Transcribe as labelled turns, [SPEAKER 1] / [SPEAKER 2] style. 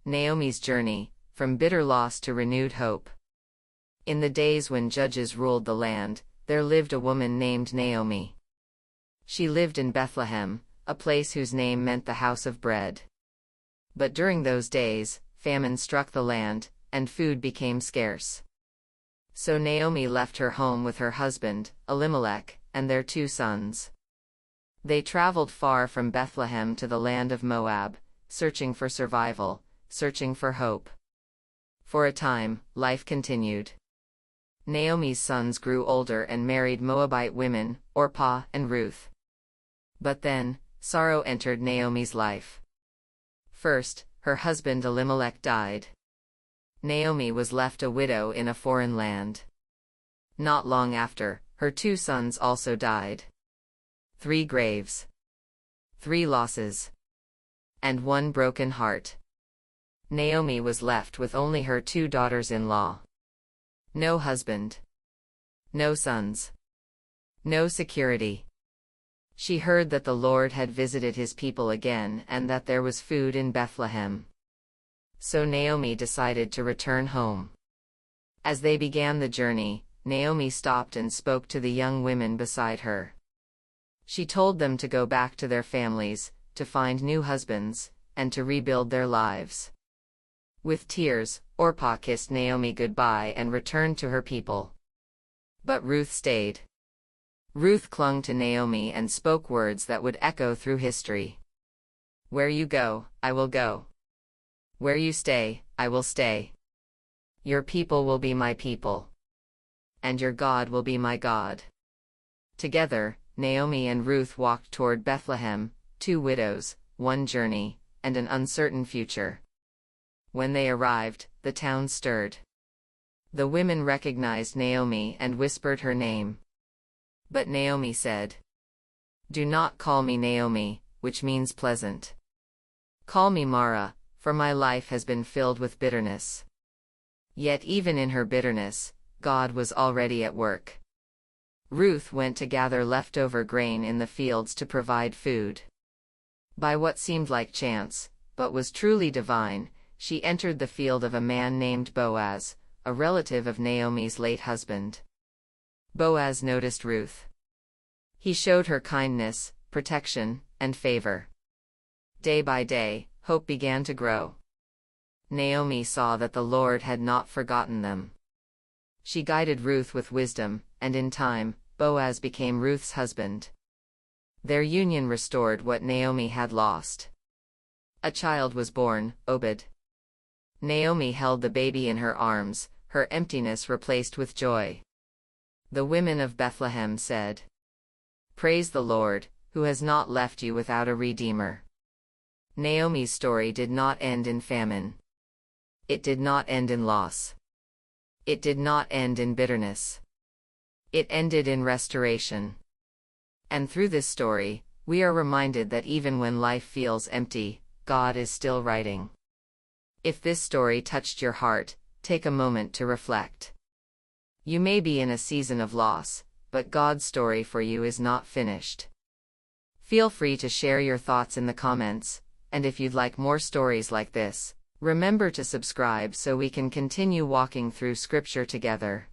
[SPEAKER 1] Naomi's journey, from bitter loss to renewed hope. In the days when judges ruled the land, there lived a woman named Naomi. She lived in Bethlehem, a place whose name meant the house of bread. But during those days, famine struck the land, and food became scarce. So Naomi left her home with her husband, Elimelech, and their 2 sons. They traveled far from Bethlehem to the land of Moab, searching for survival, searching for hope. For a time, life continued. Naomi's sons grew older and married Moabite women, Orpah and Ruth. But then, sorrow entered Naomi's life. First, her husband Elimelech died. Naomi was left a widow in a foreign land. Not long after, her 2 sons also died. 3 graves. 3 losses. And 1 broken heart. Naomi was left with only her 2 daughters-in-law. No husband. No sons. No security. She heard that the Lord had visited his people again and that there was food in Bethlehem. So Naomi decided to return home. As they began the journey, Naomi stopped and spoke to the young women beside her. She told them to go back to their families, to find new husbands, and to rebuild their lives. With tears, Orpah kissed Naomi goodbye and returned to her people. But Ruth stayed. Ruth clung to Naomi and spoke words that would echo through history. "Where you go, I will go. Where you stay, I will stay. Your people will be my people. And your God will be my God." Together, Naomi and Ruth walked toward Bethlehem, 2 widows, 1 journey, and an uncertain future. When they arrived, the town stirred. The women recognized Naomi and whispered her name. But Naomi said, "Do not call me Naomi, which means pleasant. Call me Mara, for my life has been filled with bitterness." Yet even in her bitterness, God was already at work. Ruth went to gather leftover grain in the fields to provide food. By what seemed like chance, but was truly divine, she entered the field of a man named Boaz, a relative of Naomi's late husband. Boaz noticed Ruth. He showed her kindness, protection, and favor. Day by day, hope began to grow. Naomi saw that the Lord had not forgotten them. She guided Ruth with wisdom, and in time, Boaz became Ruth's husband. Their union restored what Naomi had lost. A child was born, Obed. Naomi held the baby in her arms, her emptiness replaced with joy. The women of Bethlehem said, "Praise the Lord, who has not left you without a redeemer." Naomi's story did not end in famine. It did not end in loss. It did not end in bitterness. It ended in restoration. And through this story, we are reminded that even when life feels empty, God is still writing. If this story touched your heart, take a moment to reflect. You may be in a season of loss, but God's story for you is not finished. Feel free to share your thoughts in the comments, and if you'd like more stories like this, remember to subscribe so we can continue walking through Scripture together.